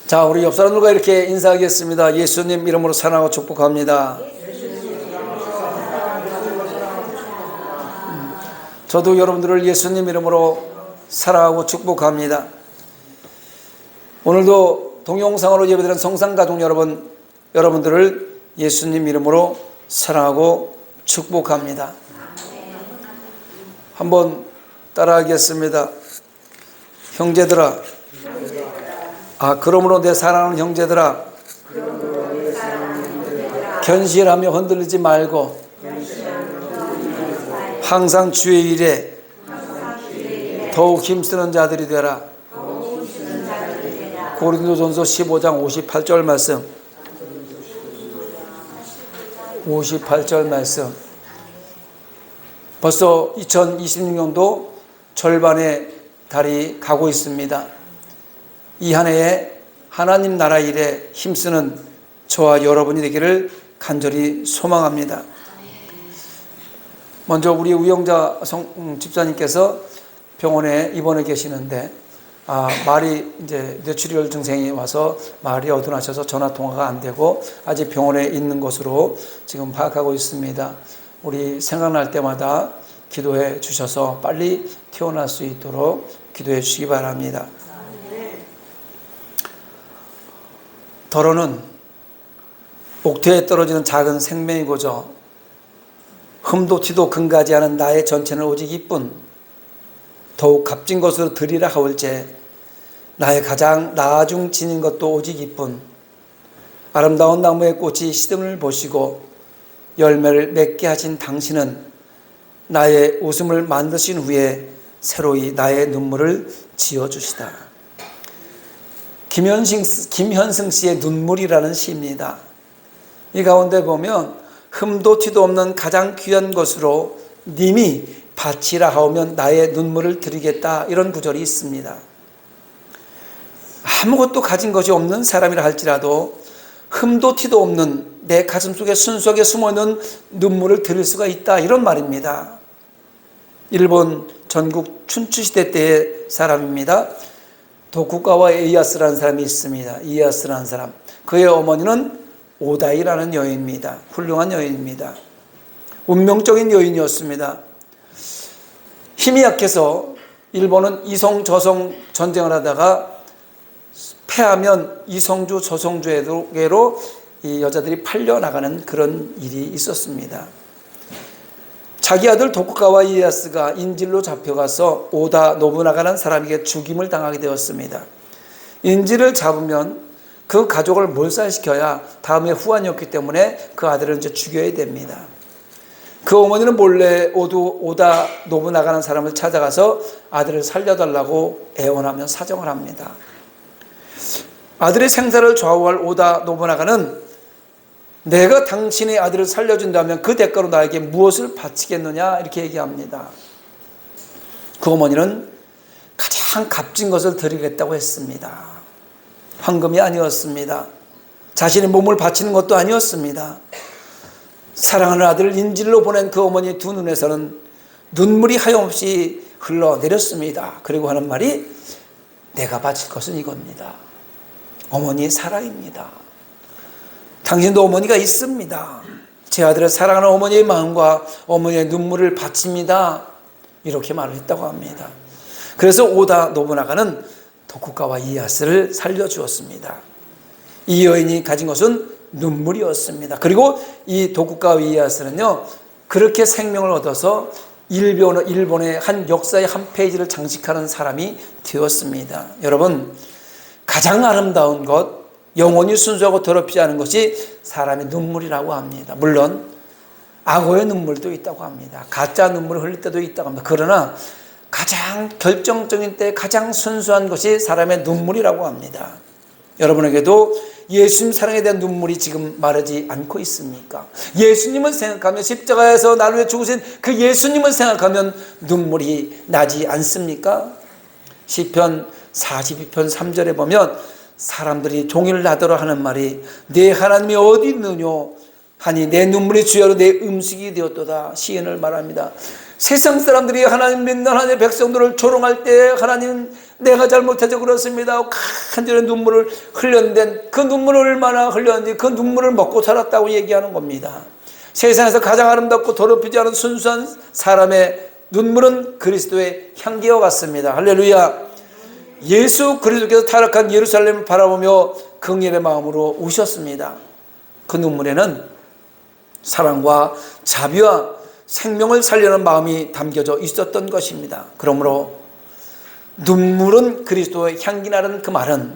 자, 우리 옆 사람들과 이렇게 인사하겠습니다. 예수님 이름으로 사랑하고 축복합니다. 저도 여러분들을 예수님 이름으로 사랑하고 축복합니다. 오늘도 동영상으로 예배드리는 성상가족 여러분들을 예수님 이름으로 사랑하고 축복합니다. 한번 따라하겠습니다. 형제들아, 그러므로 내 사랑하는 형제들아, 견실하며 흔들리지 말고 항상 주의 일에 더욱 힘쓰는 자들이 되라. 고린도전서 15장 58절 말씀. 58절 말씀. 벌써 2026년도 절반의 달이 가고 있습니다. 이 한 해에 하나님 나라 일에 힘쓰는 저와 여러분이 되기를 간절히 소망합니다. 먼저 우리 우영자 집사님께서 병원에 입원해 계시는데 말이 이제 뇌출혈 증상이 와서 말이 어둔하셔서 전화 통화가 안 되고 아직 병원에 있는 것으로 지금 파악하고 있습니다. 우리 생각날 때마다 기도해 주셔서 빨리 퇴원할 수 있도록 기도해 주시기 바랍니다. 더러는 옥토에 떨어지는 작은 생명이고저 흠도 티도 근가지 않은 나의 전체는 오직 이뿐 더욱 값진 것으로 드리라 하올제 나의 가장 나중 지닌 것도 오직 이뿐 아름다운 나무의 꽃이 시듬을 보시고 열매를 맺게 하신 당신은 나의 웃음을 만드신 후에 새로이 나의 눈물을 지어주시다. 김현승 씨의 눈물이라는 시입니다. 이 가운데 보면 흠도 티도 없는 가장 귀한 것으로 님이 바치라 하오면 나의 눈물을 드리겠다, 이런 구절이 있습니다. 아무것도 가진 것이 없는 사람이라 할지라도 흠도 티도 없는 내 가슴속에 순수하게 숨어있는 눈물을 드릴 수가 있다, 이런 말입니다. 일본 전국 춘추시대 때의 사람입니다. 도쿠가와 에이야스라는 사람이 있습니다. 이에야스라는 사람. 그의 어머니는 오다이라는 여인입니다. 훌륭한 여인입니다. 운명적인 여인이었습니다. 힘이 약해서 일본은 이성 저성 전쟁을 하다가 패하면 이성주 저성주에로 이 여자들이 팔려나가는 그런 일이 있었습니다. 자기 아들 도쿠가와 이에야스가 인질로 잡혀가서 오다 노부나가라는 사람에게 죽임을 당하게 되었습니다. 인질을 잡으면 그 가족을 몰살시켜야 다음에 후환이 없기 때문에 그 아들을 이제 죽여야 됩니다. 그 어머니는 몰래 오다 노부나가라는 사람을 찾아가서 아들을 살려달라고 애원하며 사정을 합니다. 아들의 생사를 좌우할 오다 노부나가는 내가 당신의 아들을 살려준다면 그 대가로 나에게 무엇을 바치겠느냐, 이렇게 얘기합니다. 그 어머니는 가장 값진 것을 드리겠다고 했습니다. 황금이 아니었습니다. 자신의 몸을 바치는 것도 아니었습니다. 사랑하는 아들을 인질로 보낸 그 어머니의 두 눈에서는 눈물이 하염없이 흘러내렸습니다. 그리고 하는 말이 내가 바칠 것은 이겁니다. 어머니의 사랑입니다. 당신도 어머니가 있습니다. 제 아들을 사랑하는 어머니의 마음과 어머니의 눈물을 바칩니다. 이렇게 말을 했다고 합니다. 그래서 오다 노부나가는 도쿠가와 이에야스를 살려주었습니다. 이 여인이 가진 것은 눈물이었습니다. 그리고 이 도쿠가와 이에야스는요, 그렇게 생명을 얻어서 일본의 한 역사의 한 페이지를 장식하는 사람이 되었습니다. 여러분, 가장 아름다운 것, 영원히 순수하고 더럽지 않은 것이 사람의 눈물이라고 합니다. 물론 악어의 눈물도 있다고 합니다. 가짜 눈물을 흘릴 때도 있다고 합니다. 그러나 가장 결정적인 때 가장 순수한 것이 사람의 눈물이라고 합니다. 여러분에게도 예수님 사랑에 대한 눈물이 지금 마르지 않고 있습니까? 예수님을 생각하면, 십자가에서 나를 위해 죽으신 그 예수님을 생각하면 눈물이 나지 않습니까? 시편 42편 3절에 보면 사람들이 종일 나더러 하는 말이 내 하나님이 어디 있느뇨, 하니 내 눈물이 주야로 내 음식이 되었도다. 시인을 말합니다. 세상 사람들이 하나님 믿는 하나님의 백성들을 조롱할 때 하나님 내가 잘못해서 그렇습니다. 간절히 눈물을 흘렸는데 그 눈물을 얼마나 흘렸는지 그 눈물을 먹고 살았다고 얘기하는 겁니다. 세상에서 가장 아름답고 더럽히지 않은 순수한 사람의 눈물은 그리스도의 향기와 같습니다. 할렐루야. 예수 그리스도께서 타락한 예루살렘을 바라보며 긍휼의 마음으로 우셨습니다. 그 눈물에는 사랑과 자비와 생명을 살리는 마음이 담겨져 있었던 것입니다. 그러므로 눈물은 그리스도의 향기나는 그 말은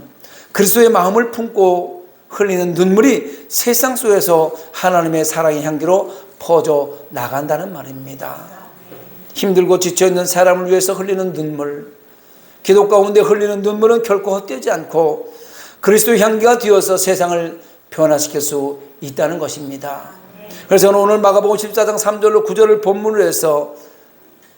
그리스도의 마음을 품고 흘리는 눈물이 세상 속에서 하나님의 사랑의 향기로 퍼져 나간다는 말입니다. 힘들고 지쳐있는 사람을 위해서 흘리는 눈물, 기도 가운데 흘리는 눈물은 결코 헛되지 않고 그리스도의 향기가 되어서 세상을 변화시킬 수 있다는 것입니다. 그래서 오늘 마가복음 14장 3절로 9절을 본문으로 해서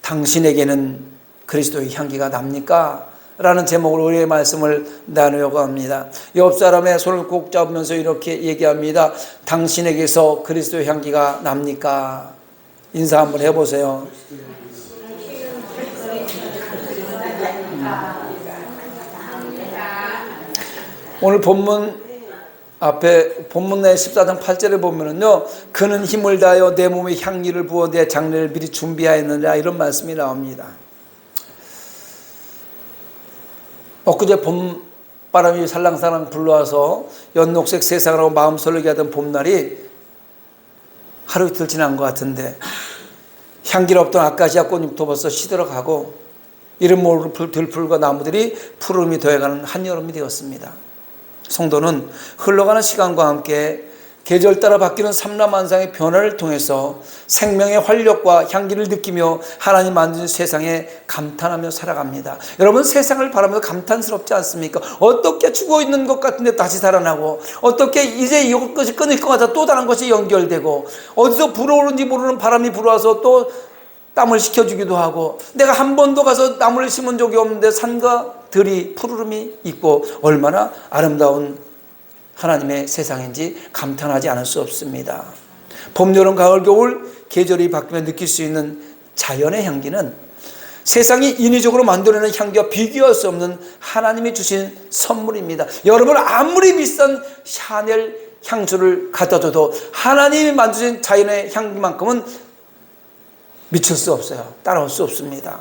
당신에게는 그리스도의 향기가 납니까? 라는 제목으로 우리의 말씀을 나누려고 합니다. 옆 사람의 손을 꼭 잡으면서 이렇게 얘기합니다. 당신에게서 그리스도의 향기가 납니까? 인사 한번 해보세요. 오늘 본문 앞에 본문 내 14장 8절에 보면은요, 그는 힘을 다하여 내 몸에 향기를 부어 내 장례를 미리 준비하였느냐 이런 말씀이 나옵니다. 엊그제 봄바람이 살랑살랑 불러와서 연녹색 세상을 마음 설레게 하던 봄날이 하루 이틀 지난 것 같은데 향기롭던 아카시아 꽃잎도 벌써 시들어가고 이름 모를 들풀과 나무들이 푸름이 더해가는 한여름이 되었습니다. 성도는 흘러가는 시간과 함께 계절 따라 바뀌는 삼라만상의 변화를 통해서 생명의 활력과 향기를 느끼며 하나님 만드신 세상에 감탄하며 살아갑니다. 여러분, 세상을 바라보면서 감탄스럽지 않습니까? 어떻게 죽어 있는 것 같은데 다시 살아나고, 어떻게 이제 이것이 끊을 것 같아 또 다른 것이 연결되고, 어디서 불어오는지 모르는 바람이 불어와서 또 땀을 식혀주기도 하고, 내가 한 번도 가서 나무를 심은 적이 없는데 산과 들이 푸르름이 있고 얼마나 아름다운 하나님의 세상인지 감탄하지 않을 수 없습니다. 봄, 여름, 가을, 겨울 계절이 바뀌면 느낄 수 있는 자연의 향기는 세상이 인위적으로 만들어내는 향기와 비교할 수 없는 하나님이 주신 선물입니다. 여러분, 아무리 비싼 샤넬 향수를 갖다 줘도 하나님이 만드신 자연의 향기만큼은 미칠 수 없어요. 따라올 수 없습니다.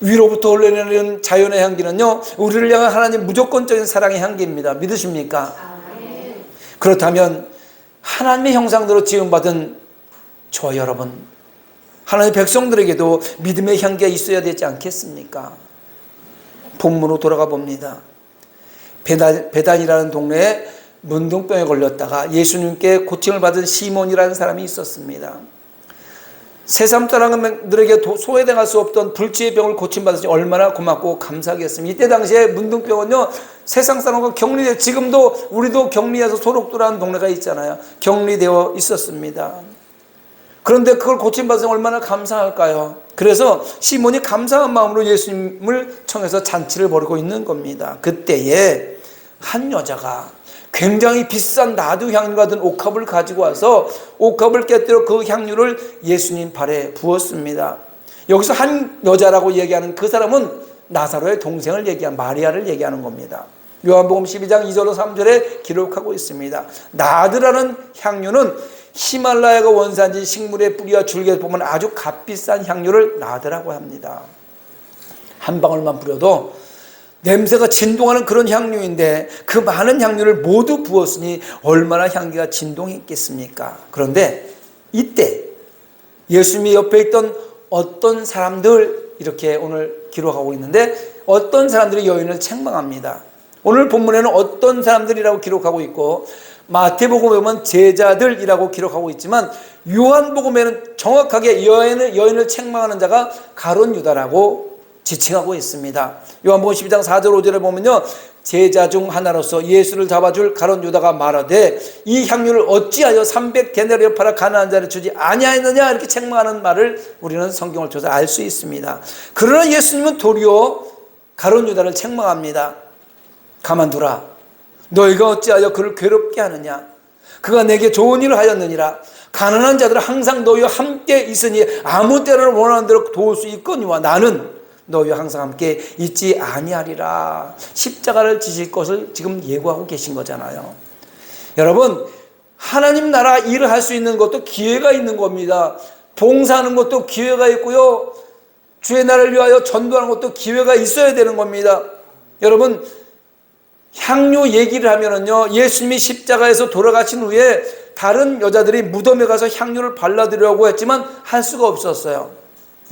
위로부터 흘러내리는 자연의 향기는요, 우리를 향한 하나님 무조건적인 사랑의 향기입니다. 믿으십니까? 그렇다면 하나님의 형상대로 지음받은 저와 여러분, 하나님의 백성들에게도 믿음의 향기가 있어야 되지 않겠습니까? 본문으로 돌아가 봅니다. 베단이라는 동네에 문둥병에 걸렸다가 예수님께 고침을 받은 시몬이라는 사람이 있었습니다. 세상 사람들에게 소외당할 수 없던 불치의 병을 고침받으니 얼마나 고맙고 감사하겠습니다. 이때 당시에 문둥병은요, 세상 사람과 격리돼, 지금도 우리도 격리해서 소록도라는 동네가 있잖아요. 격리되어 있었습니다. 그런데 그걸 고침받으니 얼마나 감사할까요? 그래서 시몬이 감사한 마음으로 예수님을 청해서 잔치를 벌이고 있는 겁니다. 그때에 한 여자가 굉장히 비싼 나두 향유가 든 옥합을 가지고 와서 옥합을 깨뜨려 그 향유를 예수님 발에 부었습니다. 여기서 한 여자라고 얘기하는 그 사람은 나사로의 동생을 얘기한 마리아를 얘기하는 겁니다. 요한복음 12장 2절로 3절에 기록하고 있습니다. 나드라는 향유는 히말라야가 원산지 식물의 뿌리와 줄기에 보면 아주 값비싼 향유를 나드라고 합니다. 한 방울만 뿌려도 냄새가 진동하는 그런 향유인데 그 많은 향유를 모두 부었으니 얼마나 향기가 진동했겠습니까? 그런데 이때 예수님이 옆에 있던 어떤 사람들, 이렇게 오늘 기록하고 있는데 어떤 사람들이 여인을 책망합니다. 오늘 본문에는 어떤 사람들이라고 기록하고 있고 마태복음에 보면 제자들이라고 기록하고 있지만 요한복음에는 정확하게 여인을 책망하는 자가 가룟 유다라고 지칭하고 있습니다. 요한복음 12장 4절 5절에 보면요, 제자 중 하나로서 예수를 잡아줄 가룟 유다가 말하되 이 향유를 어찌하여 300데나리온 팔아 가난한 자를 주지 아니하였느냐, 이렇게 책망하는 말을 우리는 성경을 통해서 알 수 있습니다. 그러나 예수님은 도리어 가룟 유다를 책망합니다. 가만두라, 너희가 어찌하여 그를 괴롭게 하느냐, 그가 내게 좋은 일을 하였느니라. 가난한 자들은 항상 너희와 함께 있으니 아무 때나 원하는 대로 도울 수 있거니와 나는 너희와 항상 함께 있지 아니하리라. 십자가를 지실 것을 지금 예고하고 계신 거잖아요. 여러분, 하나님 나라 일을 할 수 있는 것도 기회가 있는 겁니다. 봉사하는 것도 기회가 있고요, 주의 나라를 위하여 전도하는 것도 기회가 있어야 되는 겁니다. 여러분, 향유 얘기를 하면은요, 예수님이 십자가에서 돌아가신 후에 다른 여자들이 무덤에 가서 향유를 발라드리려고 했지만 할 수가 없었어요.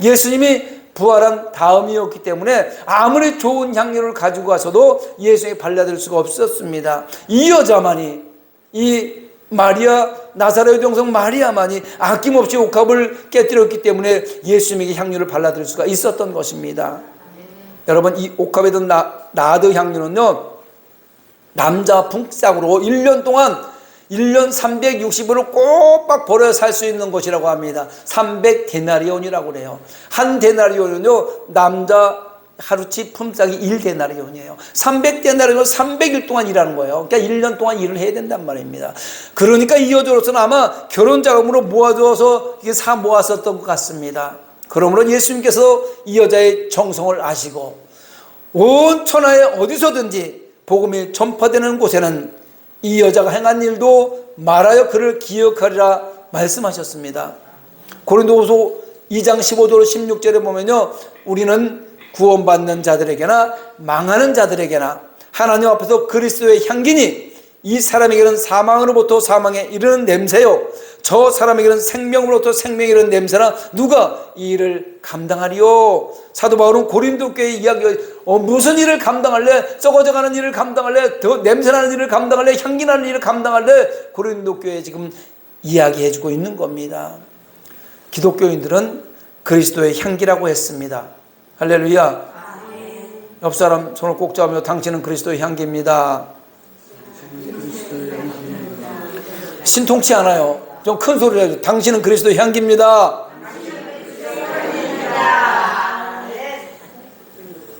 예수님이 부활한 다음이었기 때문에 아무리 좋은 향유를 가지고 가서도 예수님이 발라드릴 수가 없었습니다. 이 여자만이, 이 마리아, 나사렛 동성 마리아만이 아낌없이 옥합을 깨뜨렸기 때문에 예수님에게 향유를 발라드릴 수가 있었던 것입니다. 여러분, 이 옥합에 든 나드 향유는요, 남자 품삯으로 1년 동안 1년 360으로 꼬박 벌어 살 수 있는 것이라고 합니다. 300데나리온이라고 그래요. 한 데나리온은요, 남자 하루치 품삯이 1데나리온이에요. 300데나리온은 300일 동안 일하는 거예요. 그러니까 1년 동안 일을 해야 된단 말입니다. 그러니까 이 여자로서는 아마 결혼 자금으로 모아두어서 이게 사 모았었던 것 같습니다. 그러므로 예수님께서 이 여자의 정성을 아시고 온 천하에 어디서든지 복음이 전파되는 곳에는 이 여자가 행한 일도 말하여 그를 기억하리라 말씀하셨습니다. 고린도후서 2장 15절 16절에 보면요, 우리는 구원받는 자들에게나 망하는 자들에게나 하나님 앞에서 그리스도의 향기니 이 사람에게는 사망으로부터 사망에 이르는 냄새요, 저 사람에게는 생명으로부터 생명에 이르는 냄새나 누가 이 일을 감당하리요. 사도 바울은 고린도 교회 이야기가 무슨 일을 감당할래? 썩어져가는 일을 감당할래? 더 냄새나는 일을 감당할래? 향기나는 일을 감당할래? 고린도 교회에 지금 이야기해주고 있는 겁니다. 기독교인들은 그리스도의 향기라고 했습니다. 할렐루야. 옆 사람 손을 꼭 잡으며 당신은 그리스도의 향기입니다. 신통치 않아요. 좀 큰 소리로 해야죠. 당신은 그리스도의 향기입니다.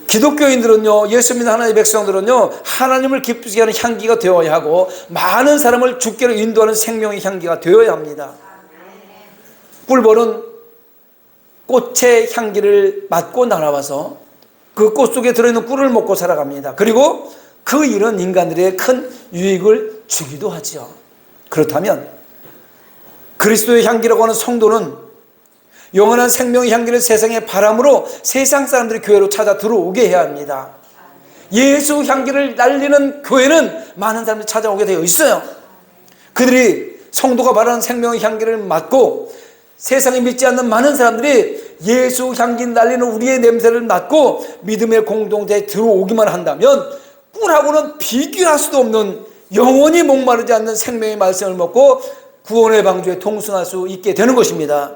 기독교인들은요, 예수 믿는 하나님의 백성들은요, 하나님을 기쁘시게 하는 향기가 되어야 하고 많은 사람을 주께로 인도하는 생명의 향기가 되어야 합니다. 꿀벌은 꽃의 향기를 맡고 날아와서 그 꽃 속에 들어있는 꿀을 먹고 살아갑니다. 그리고 그 일은 인간들에게 큰 유익을 주기도 하죠. 그렇다면 그리스도의 향기라고 하는 성도는 영원한 생명의 향기를 세상의 바람으로 세상 사람들이 교회로 찾아 들어오게 해야 합니다. 예수 향기를 날리는 교회는 많은 사람들이 찾아오게 되어 있어요. 그들이 성도가 바라는 생명의 향기를 맡고 세상에 믿지 않는 많은 사람들이 예수 향기 날리는 우리의 냄새를 맡고 믿음의 공동체에 들어오기만 한다면 꿀하고는 비교할 수도 없는 영원히 목마르지 않는 생명의 말씀을 먹고 구원의 방주에 통승할 수 있게 되는 것입니다.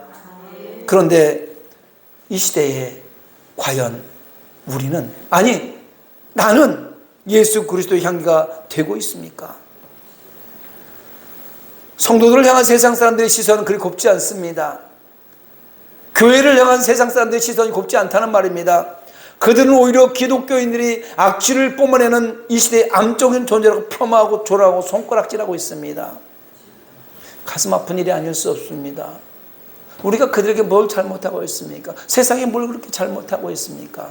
그런데 이 시대에 과연 우리는, 아니 나는 예수 그리스도의 향기가 되고 있습니까? 성도들을 향한 세상 사람들의 시선은 그리 곱지 않습니다. 교회를 향한 세상 사람들의 시선이 곱지 않다는 말입니다. 그들은 오히려 기독교인들이 악취를 뿜어내는 이 시대의 암적인 존재라고 폄하하고 조롱하고 손가락질하고 있습니다. 가슴 아픈 일이 아닐 수 없습니다. 우리가 그들에게 뭘 잘못하고 있습니까? 세상에 뭘 그렇게 잘못하고 있습니까?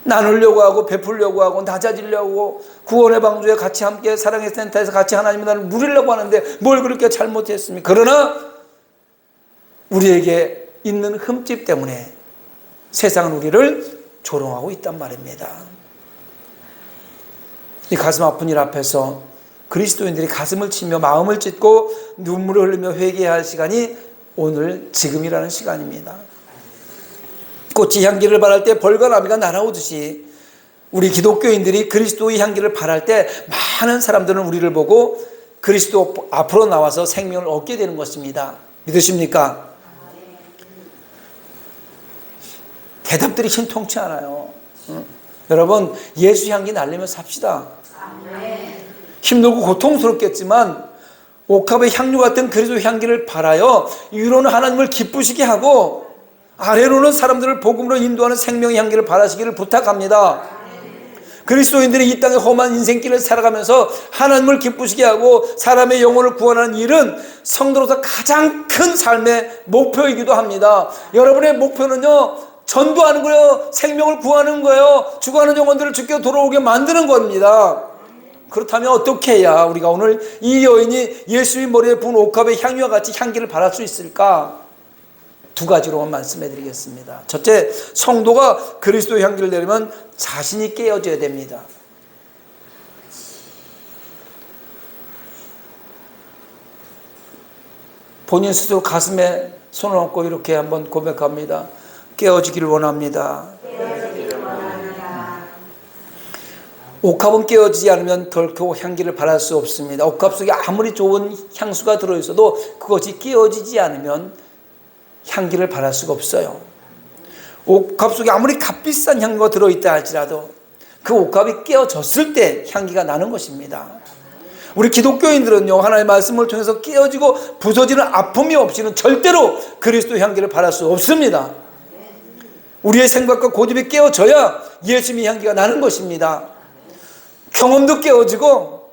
나누려고 하고 베풀려고 하고 낮아지려고 구원의 방주에 같이 함께 사랑의 센터에서 같이 하나님의 나라를 누리려고 하는데 뭘 그렇게 잘못했습니까? 그러나 우리에게 있는 흠집 때문에 세상은 우리를 조롱하고 있단 말입니다. 이 가슴 아픈 일 앞에서 그리스도인들이 가슴을 치며 마음을 찢고 눈물을 흘리며 회개해야 할 시간이 오늘 지금이라는 시간입니다. 꽃이 향기를 바랄 때 벌과 나비가 날아오듯이 우리 기독교인들이 그리스도의 향기를 바랄 때 많은 사람들은 우리를 보고 그리스도 앞으로 나와서 생명을 얻게 되는 것입니다. 믿으십니까? 대답들이 신통치 않아요. 여러분, 예수 향기 날리며 삽시다. 힘들고 고통스럽겠지만 옥합의 향유 같은 그리스도의 향기를 발하여 위로는 하나님을 기쁘시게 하고 아래로는 사람들을 복음으로 인도하는 생명의 향기를 발하시기를 부탁합니다. 그리스도인들이 이 땅의 험한 인생길을 살아가면서 하나님을 기쁘시게 하고 사람의 영혼을 구원하는 일은 성도로서 가장 큰 삶의 목표이기도 합니다. 여러분의 목표는요, 전도하는 거예요. 생명을 구하는 거예요. 죽어가는 영혼들을 주께 돌아오게 만드는 겁니다. 그렇다면 어떻게 해야 우리가 오늘 이 여인이 예수의 머리에 부은 옥합의 향유와 같이 향기를 발할 수 있을까? 두 가지로만 말씀해 드리겠습니다. 첫째, 성도가 그리스도의 향기를 내려면 자신이 깨어져야 됩니다. 본인 스스로 가슴에 손을 얹고 이렇게 한번 고백합니다. 깨어지기를 원합니다. 옥합은 깨어지지 않으면 결코 향기를 발할 수 없습니다. 옥합 속에 아무리 좋은 향수가 들어있어도 그것이 깨어지지 않으면 향기를 발할 수가 없어요. 옥합 속에 아무리 값비싼 향료가 들어있다 할지라도 그 옥합이 깨어졌을 때 향기가 나는 것입니다. 우리 기독교인들은요, 하나님의 말씀을 통해서 깨어지고 부서지는 아픔이 없이는 절대로 그리스도 향기를 발할 수 없습니다. 우리의 생각과 고집이 깨어져야 예수님의 향기가 나는 것입니다. 경험도 깨어지고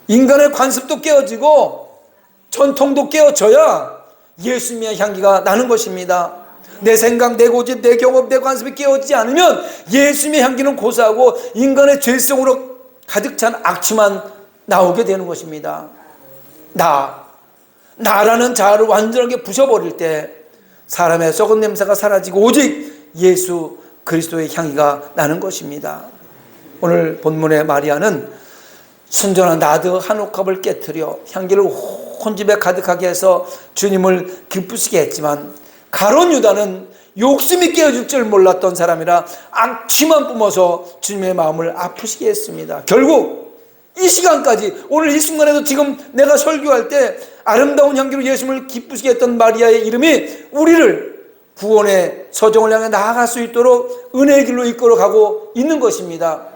인간의 관습도 깨어지고 전통도 깨어져야 예수님의 향기가 나는 것입니다. 내 생각, 내 고집, 내 경험, 내 관습이 깨어지지 않으면 예수님의 향기는 고사하고 인간의 죄성으로 가득 찬 악취만 나오게 되는 것입니다. 나라는 자아를 완전하게 부셔버릴 때 사람의 썩은 냄새가 사라지고 오직 예수 그리스도의 향기가 나는 것입니다. 오늘 본문의 마리아는 순전한 나드 한 옥합을 깨트려 향기를 온 집에 가득하게 해서 주님을 기쁘시게 했지만, 가룟 유다는 욕심이 깨어질 줄 몰랐던 사람이라 악취만 뿜어서 주님의 마음을 아프시게 했습니다. 결국 이 시간까지, 오늘 이 순간에도 지금 내가 설교할 때 아름다운 향기로 예수님을 기쁘시게 했던 마리아의 이름이 우리를 구원의 서정을 향해 나아갈 수 있도록 은혜의 길로 이끌어가고 있는 것입니다.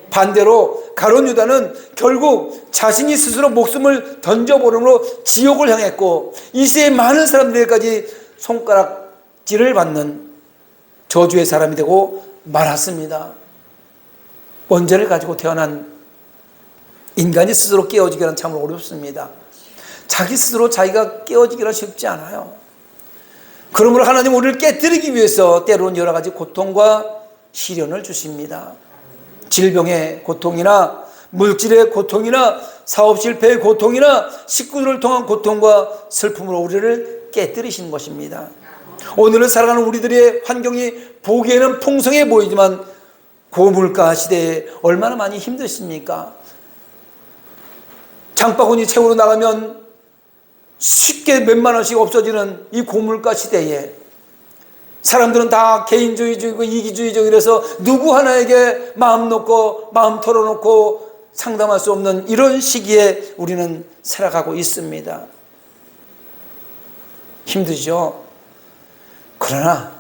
반대로 가룟 유다는 결국 자신이 스스로 목숨을 던져버림으로 지옥을 향했고 이 시대의 많은 사람들에게까지 손가락질을 받는 저주의 사람이 되고 말았습니다. 원죄를 가지고 태어난 인간이 스스로 깨어지기란 참 어렵습니다. 자기 스스로 자기가 깨어지기란 쉽지 않아요. 그러므로 하나님 우리를 깨뜨리기 위해서 때로는 여러 가지 고통과 시련을 주십니다. 질병의 고통이나 물질의 고통이나 사업 실패의 고통이나 식구들을 통한 고통과 슬픔으로 우리를 깨뜨리시는 것입니다. 오늘을 살아가는 우리들의 환경이 보기에는 풍성해 보이지만 고물가 시대에 얼마나 많이 힘드십니까? 장바구니 채우러 나가면 쉽게 몇만 원씩 없어지는 이 고물가 시대에 사람들은 다 개인주의적이고 이기주의적이라서 누구 하나에게 마음 놓고 마음 털어놓고 상담할 수 없는 이런 시기에 우리는 살아가고 있습니다. 힘드죠? 그러나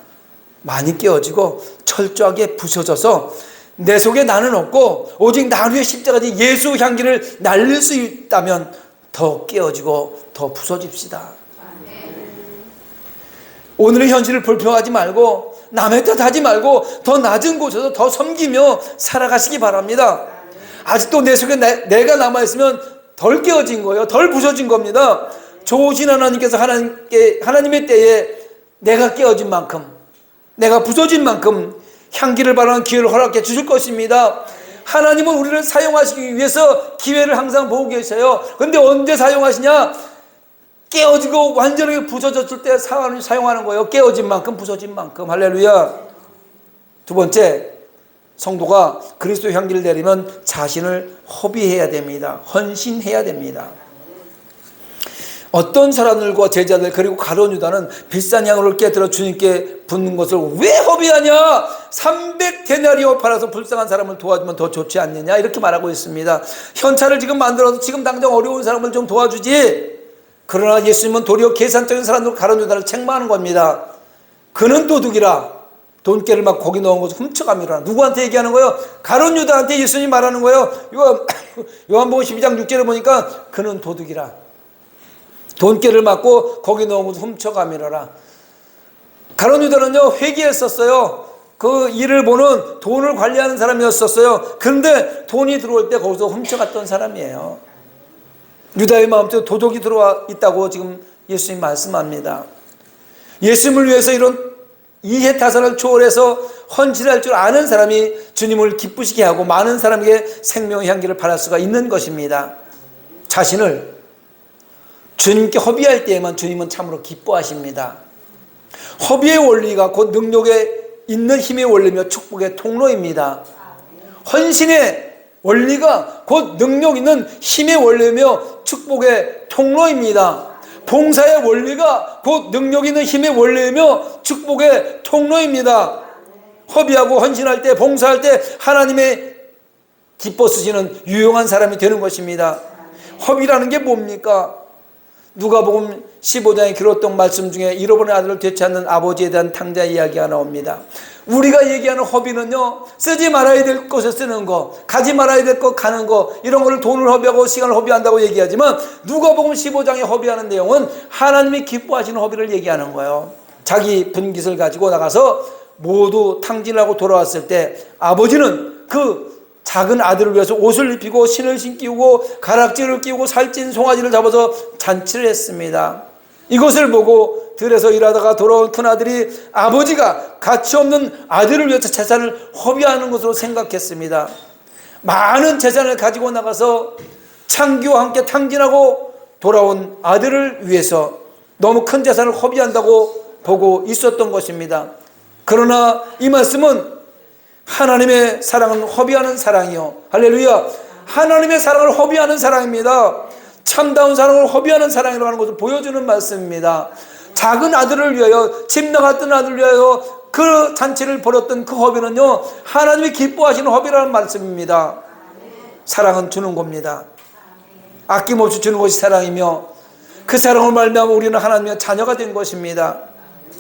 많이 깨어지고 철저하게 부서져서 내 속에 나는 없고 오직 나 위에 십자가지 예수 향기를 날릴 수 있다면 더 깨어지고 더 부서집시다. 오늘의 현실을 불평하지 말고 남의 탓하지 말고 더 낮은 곳에서 더 섬기며 살아가시기 바랍니다. 아직도 내 속에 내가 남아있으면 덜 깨어진 거예요. 덜 부서진 겁니다. 좋으신 하나님께서 하나님의 때에 내가 깨어진 만큼, 내가 부서진 만큼 향기를 발하는 기회를 허락해 주실 것입니다. 하나님은 우리를 사용하시기 위해서 기회를 항상 보고 계세요. 그런데 언제 사용하시냐? 깨어지고 완전하게 부서졌을 때 사용하는 거예요. 깨어진 만큼 부서진 만큼. 할렐루야. 두 번째, 성도가 그리스도의 향기를 내리면 자신을 허비해야 됩니다. 헌신해야 됩니다. 어떤 사람들과 제자들 그리고 가룟 유다는 비싼 향을 깨뜨려 주님께 붓는 것을 왜 허비하냐? 300데나리오 팔아서 불쌍한 사람을 도와주면 더 좋지 않느냐? 이렇게 말하고 있습니다. 현찰을 지금 만들어서 지금 당장 어려운 사람을 좀 도와주지. 그러나 예수님은 도리어 계산적인 사람들 가룟 유다를 책망하는 겁니다. 그는 도둑이라 돈깨를 막 거기 넣은 것을 훔쳐갑니다. 누구한테 얘기하는 거예요? 가룟 유다한테 예수님이 말하는 거예요. 요한복음 12장 6절에 보니까 그는 도둑이라 돈깨를 맞고 거기 넣은 것을 훔쳐가미라. 가룟 유다는요 회개했었어요. 그 일을 보는 돈을 관리하는 사람이었었어요. 그런데 돈이 들어올 때 거기서 훔쳐갔던 사람이에요. 유다의 마음속에 도둑이 들어와 있다고 지금 예수님 말씀합니다. 예수님을 위해서 이런 이해타산을 초월해서 헌신할 줄 아는 사람이 주님을 기쁘시게 하고 많은 사람에게 생명의 향기를 발할 수가 있는 것입니다. 자신을 주님께 허비할 때에만 주님은 참으로 기뻐하십니다. 허비의 원리가 곧 능력에 있는 힘의 원리며 축복의 통로입니다. 헌신의 원리가 곧 능력 있는 힘의 원리며 축복의 통로입니다. 봉사의 원리가 곧 능력 있는 힘의 원리이며 축복의 통로입니다. 허비하고 헌신할 때, 봉사할 때 하나님의 기뻐 쓰시는 유용한 사람이 되는 것입니다. 허비라는 게 뭡니까? 누가복음 15장의 기록된 말씀 중에 잃어버린 아들을 되찾는 아버지에 대한 탕자 이야기가 나옵니다. 우리가 얘기하는 허비는요, 쓰지 말아야 될 것에 쓰는 거, 가지 말아야 될 것 가는 거, 이런 거를 돈을 허비하고 시간을 허비한다고 얘기하지만 누가복음 15장에 허비하는 내용은 하나님이 기뻐하시는 허비를 얘기하는 거예요. 자기 분깃을 가지고 나가서 모두 탕진하고 돌아왔을 때 아버지는 그 작은 아들을 위해서 옷을 입히고 신을 신기고 가락지를 끼우고 살찐 송아지를 잡아서 잔치를 했습니다. 이것을 보고 들에서 일하다가 돌아온 큰아들이 아버지가 가치없는 아들을 위해서 재산을 허비하는 것으로 생각했습니다. 많은 재산을 가지고 나가서 창기와 함께 탕진하고 돌아온 아들을 위해서 너무 큰 재산을 허비한다고 보고 있었던 것입니다. 그러나 이 말씀은 하나님의 사랑은 허비하는 사랑이요, 할렐루야, 하나님의 사랑을 허비하는 사랑입니다. 참다운 사랑을 허비하는 사랑이라고 하는 것을 보여주는 말씀입니다. 작은 아들을 위하여, 집 나갔던 아들을 위하여 그 잔치를 벌였던 그 허비는요, 하나님이 기뻐하시는 허비라는 말씀입니다. 사랑은 주는 겁니다. 아낌없이 주는 것이 사랑이며 그 사랑을 말미암아 우리는 하나님의 자녀가 된 것입니다.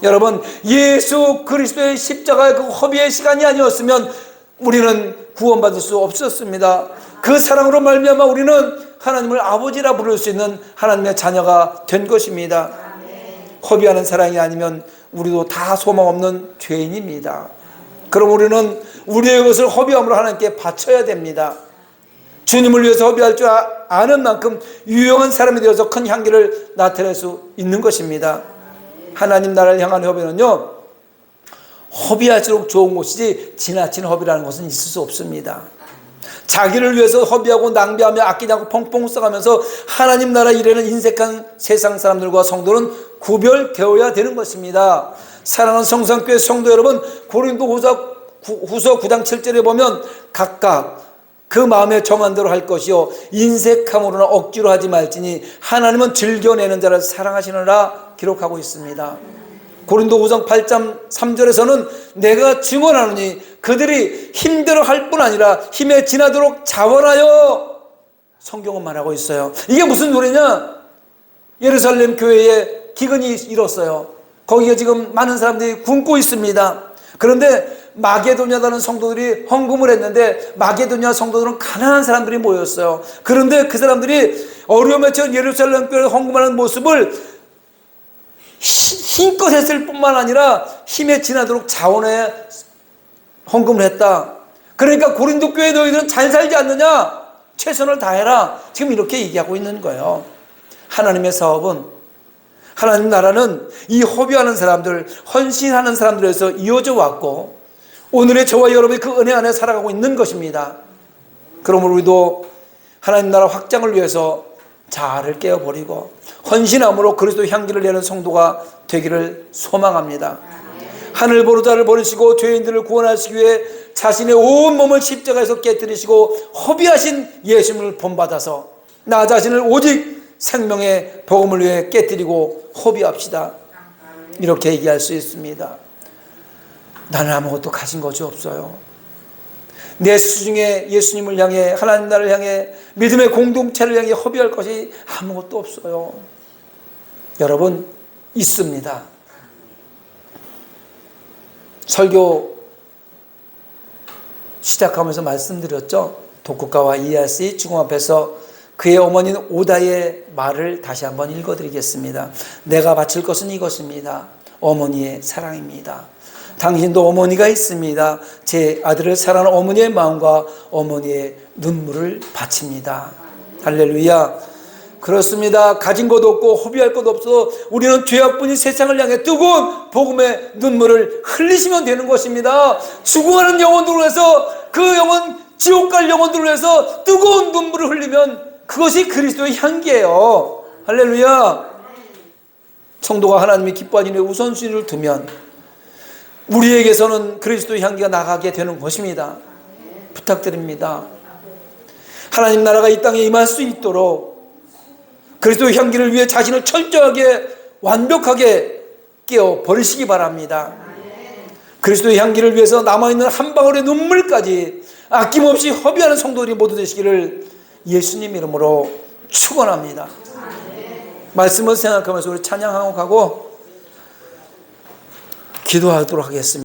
여러분, 예수 그리스도의 십자가의 그 허비의 시간이 아니었으면 우리는 구원받을 수 없었습니다. 그 사랑으로 말미암아 우리는 하나님을 아버지라 부를 수 있는 하나님의 자녀가 된 것입니다. 허비하는 사랑이 아니면 우리도 다 소망 없는 죄인입니다. 그럼 우리는 우리의 것을 허비함으로 하나님께 바쳐야 됩니다. 주님을 위해서 허비할 줄 아는 만큼 유용한 사람이 되어서 큰 향기를 나타낼 수 있는 것입니다. 하나님 나라를 향한 허비는요, 허비할수록 좋은 것이지 지나친 허비라는 것은 있을 수 없습니다. 자기를 위해서 허비하고 낭비하며 아끼지 않고 펑펑 써가면서 하나님 나라 일에는 인색한 세상 사람들과 성도는 구별되어야 되는 것입니다. 사랑하는 성산교회 성도 여러분, 고린도후서 9장 7절에 보면 각각 그 마음에 정한 대로 할 것이요 인색함으로나 억지로 하지 말지니 하나님은 즐겨내는 자를 사랑하시느라 기록하고 있습니다. 고린도후서 8장 3절에서는 내가 증언하노니 그들이 힘대로 할 뿐 아니라 힘에 지나도록 자원하여, 성경은 말하고 있어요. 이게 무슨 소리냐? 예루살렘 교회에 기근이 일었어요. 거기에 지금 많은 사람들이 굶고 있습니다. 그런데 마게도냐라는 성도들이 헌금을 했는데 마게도냐 성도들은 가난한 사람들이 모였어요. 그런데 그 사람들이 어려움에 처한 예루살렘 교회에 헌금하는 모습을 힘껏 했을 뿐만 아니라 힘에 지나도록 자원해 헌금을 했다. 그러니까 고린도 교회 너희들은 잘 살지 않느냐? 최선을 다해라. 지금 이렇게 얘기하고 있는 거예요. 하나님의 사업은, 하나님 나라는 이 허비하는 사람들, 헌신하는 사람들에서 이어져 왔고 오늘의 저와 여러분이 그 은혜 안에 살아가고 있는 것입니다. 그러므로 우리도 하나님 나라 확장을 위해서 자아를 깨어버리고 헌신함으로 그리스도 향기를 내는 성도가 되기를 소망합니다. 하늘 보좌를 버리시고 죄인들을 구원하시기 위해 자신의 온 몸을 십자가에서 깨뜨리시고 허비하신 예수님을 본받아서 나 자신을 오직 생명의 복음을 위해 깨뜨리고 허비합시다. 이렇게 얘기할 수 있습니다. 나는 아무것도 가진 것이 없어요. 내 수중에 예수님을 향해, 하나님 나라를 향해, 믿음의 공동체를 향해 허비할 것이 아무것도 없어요. 여러분, 있습니다. 설교 시작하면서 말씀드렸죠. 독국가와 이하스의 죽음 앞에서 그의 어머니는 오다의 말을 다시 한번 읽어드리겠습니다. 내가 바칠 것은 이것입니다. 어머니의 사랑입니다. 당신도 어머니가 있습니다. 제 아들을 사랑하는 어머니의 마음과 어머니의 눈물을 바칩니다. 할렐루야. 그렇습니다. 가진 것도 없고 허비할 것도 없어 우리는 죄악분이 세상을 향해 뜨거운 복음의 눈물을 흘리시면 되는 것입니다. 죽어가는 영혼들을 위해서, 그 영혼, 지옥 갈 영혼들을 위해서 뜨거운 눈물을 흘리면 그것이 그리스도의 향기예요. 할렐루야. 성도가 하나님이 기뻐하시는 우선순위를 두면 우리에게서는 그리스도의 향기가 나가게 되는 것입니다. 부탁드립니다. 하나님 나라가 이 땅에 임할 수 있도록 그리스도의 향기를 위해 자신을 철저하게 완벽하게 깨어 버리시기 바랍니다. 그리스도의 향기를 위해서 남아있는 한 방울의 눈물까지 아낌없이 허비하는 성도들이 모두 되시기를 예수님 이름으로 축원합니다. 말씀을 생각하면서 우리 찬양하고 가고 기도하도록 하겠습니다.